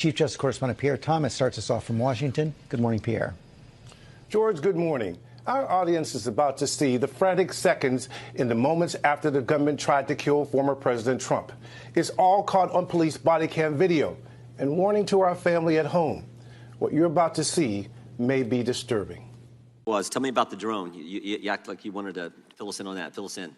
Chief Justice Correspondent Pierre Thomas starts us off from Washington. Good morning, Pierre. George, good morning. Our audience is about to see the frantic seconds in the moments after the gunman tried to kill former President Trump. It's all caught on police body cam video. And warning to our family at home, what you're about to see may be disturbing. Tell me about the drone. You act like you wanted to fill us in on that. Fill us in.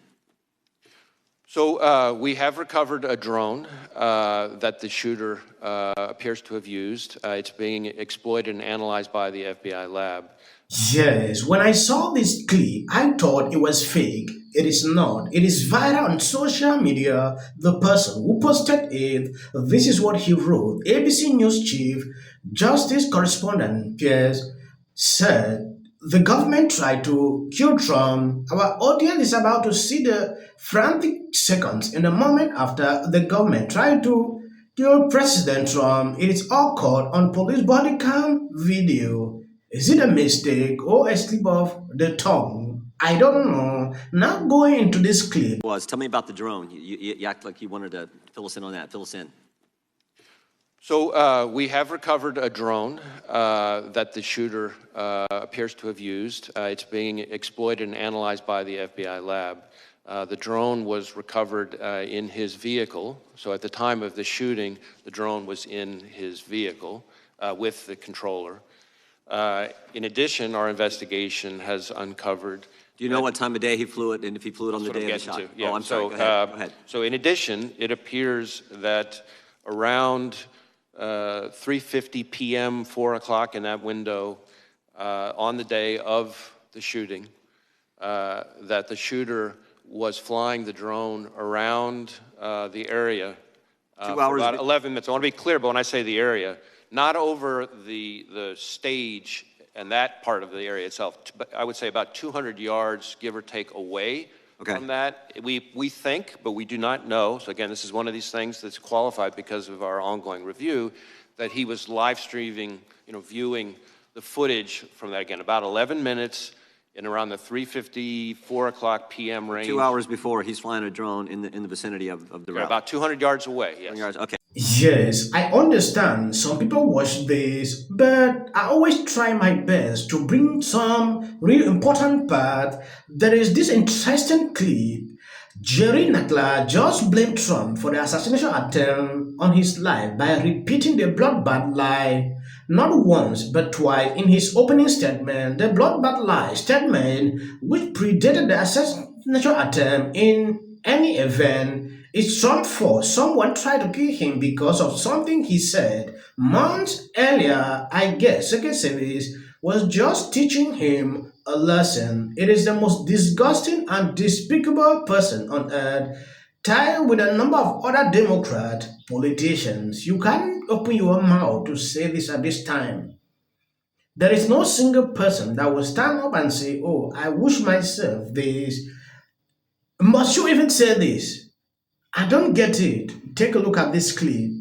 So we have recovered a drone that the shooter appears to have used. It's being exploited and analyzed by the FBI lab. Yes, when I saw this clip, I thought it was fake. It is not. It is viral on social media. The person who posted it, this is what he wrote. ABC News Chief Justice Correspondent Pierre said, the government tried to kill Trump. Our audience is about to see the frantic seconds in the moment after the government tried to kill President Trump. It is all caught on police body cam video. Is it a mistake or a slip of the tongue? I don't know. Now going into this clip. Tell me about the drone. You act like you wanted to fill us in on that. Fill us in. So we have recovered a drone that the shooter appears to have used. It's being exploited and analyzed by the FBI lab. The drone was recovered in his vehicle. So at the time of the shooting, the drone was in his vehicle with the controller. In addition, our investigation has uncovered. Do you know what time of day he flew it, and if he flew it on the day of the shot? Yeah. Oh, I'm sorry. Go ahead. So in addition, it appears that around 3:50 p.m., 4 o'clock in that window, on the day of the shooting, that the shooter was flying the drone around the area for about 11 minutes. I want to be clear, but when I say the area, not over the stage and that part of the area itself, but I would say about 200 yards, give or take, away from that. We think, but we do not know. So again, this is one of these things that's qualified because of our ongoing review, that he was live streaming, viewing the footage from that, again, about 11 minutes in around the 3:50, 4 o'clock p.m. range. 2 hours before, he's flying a drone in the vicinity of the route. About 200 yards away, yes. 200 yards, okay. Yes, I understand some people watch this, but I always try my best to bring some real important part. There is this interesting clip. Jerry Nadler just blamed Trump for the assassination attempt on his life by repeating the bloodbath lie not once but twice in his opening statement. The bloodbath lie statement, which predated the assassination attempt in any event, is Trump's fault. Someone tried to kill him because of something he said months earlier. I guess Secret Service was just teaching him a lesson. It is the most disgusting and despicable person on earth, tied with a number of other Democrat politicians. You can't open your mouth to say this at this time. There is no single person that will stand up and say, oh, I wish myself this. Must you even say this? I don't get it. Take a look at this clip.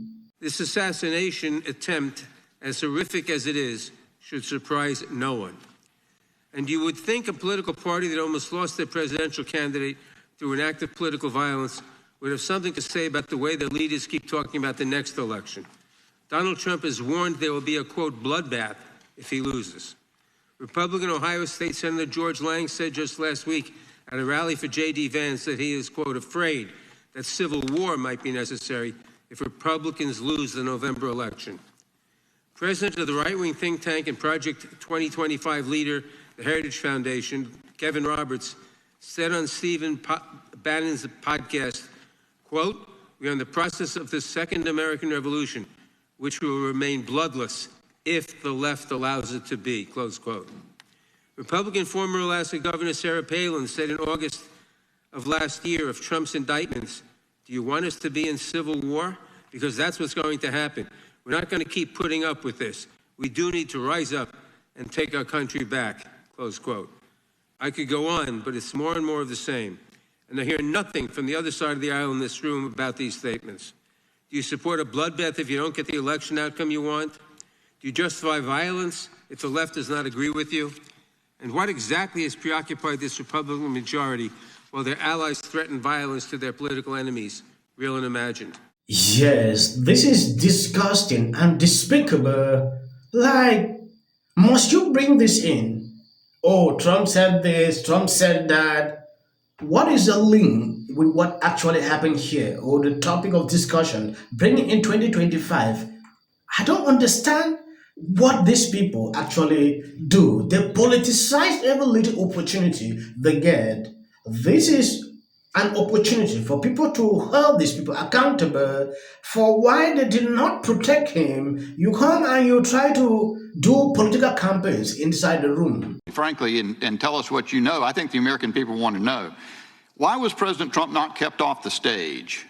This assassination attempt, as horrific as it is, should surprise no one. And you would think a political party that almost lost their presidential candidate through an act of political violence would have something to say about the way their leaders keep talking about the next election. Donald Trump has warned there will be a, quote, bloodbath if he loses. Republican Ohio State Senator George Lang said just last week at a rally for J.D. Vance that he is, quote, afraid that civil war might be necessary if Republicans lose the November election. President of the right-wing think tank and Project 2025 leader, the Heritage Foundation, Kevin Roberts, said on Stephen Bannon's podcast, quote, "We are in the process of the second American Revolution, which will remain bloodless if the left allows it to be," close quote. Republican former Alaska Governor Sarah Palin said in August of last year of Trump's indictments, "Do you want us to be in civil war? Because that's what's going to happen. We're not going to keep putting up with this. We do need to rise up and take our country back," close quote. I could go on, but it's more and more of the same. And I hear nothing from the other side of the aisle in this room about these statements. Do you support a bloodbath if you don't get the election outcome you want? Do you justify violence if the left does not agree with you? And what exactly has preoccupied this Republican majority while their allies threaten violence to their political enemies, real and imagined? Yes, this is disgusting and despicable. Like, must you bring this in? Oh, Trump said this, Trump said that. What is the link with what actually happened here or the topic of discussion? Bringing in 2025. I don't understand what these people actually do. They politicize every little opportunity they get. This is an opportunity for people to hold these people accountable for why they did not protect him. You come and you try to do political campaigns inside the room. Frankly, and tell us what you know. I think the American people want to know. Why was President Trump not kept off the stage?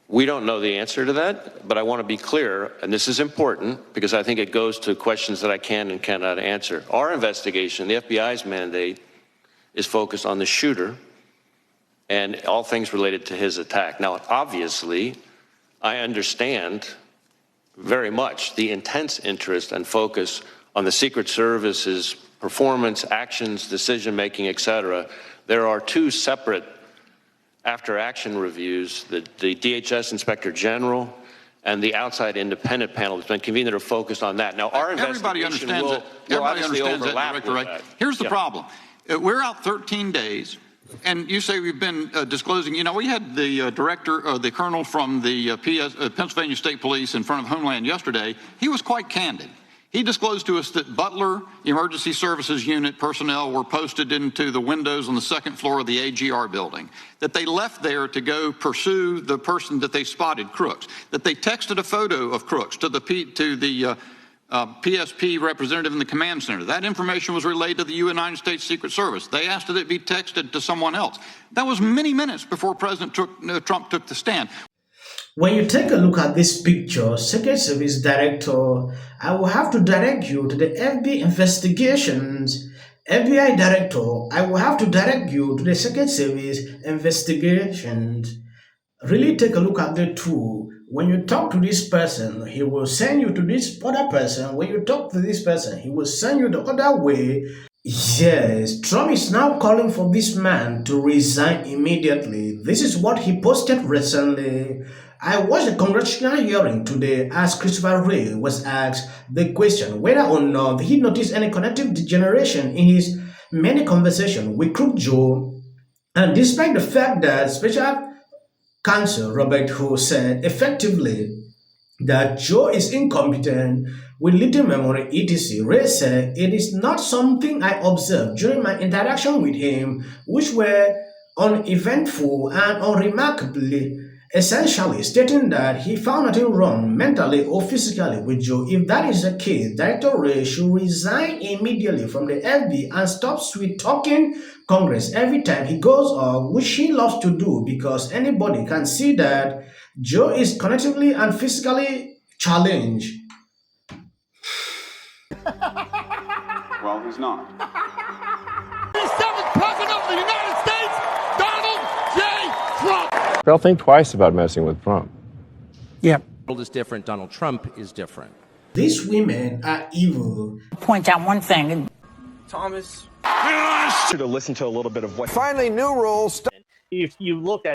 We don't know the answer to that, but I want to be clear, and this is important because I think it goes to questions that I can and cannot answer. Our investigation, the FBI's mandate, is focused on the shooter and all things related to his attack. Now, obviously, I understand very much the intense interest and focus on the Secret Service's performance, actions, decision-making, et cetera. There are two separate after-action reviews, the DHS Inspector General and the outside independent panel that's been convened that are focused on that. Now, our investigation will obviously overlap with that. Here's the problem. We're out 13 days, and you say we've been disclosing. You know, we had the director, the colonel from the Pennsylvania State Police in front of Homeland yesterday. He was quite candid. He disclosed to us that Butler Emergency Services Unit personnel were posted into the windows on the second floor of the AGR building, that they left there to go pursue the person that they spotted, Crooks, that they texted a photo of Crooks to the PSP representative in the command center. That information was relayed to the United States Secret Service. They asked that it be texted to someone else. That was many minutes before President Trump took the stand. When you take a look at this picture, Secret Service Director, I will have to direct you to the FBI investigations. FBI Director, I will have to direct you to the Secret Service investigations. Really take a look at the two. When you talk to this person, he will send you to this other person. When you talk to this person, he will send you the other way. Yes, Trump is now calling for this man to resign immediately. This is what he posted recently. I watched a congressional hearing today as Christopher Wray was asked the question whether or not he noticed any cognitive degeneration in his many conversations with Crook Joe. And despite the fact that Special Counsel Robert Ho said effectively that Joe is incompetent with little memory, etc. Ray said, "It is not something I observed during my interaction with him, which were uneventful and unremarkably, essentially stating that he found nothing wrong mentally or physically with Joe. If that is the case, Director Ray should resign immediately from the FBI and stop sweet-talking Congress every time he goes off, which he loves to do because anybody can see that Joe is cognitively and physically challenged." Well, he's not. The seventh president of the United States, Donald J. Trump. They'll think twice about messing with Trump. Yeah. The world is different. Donald Trump is different. These women are evil. Point out one thing. Thomas. To listen to a little bit of what. Finally, new rules. If you look at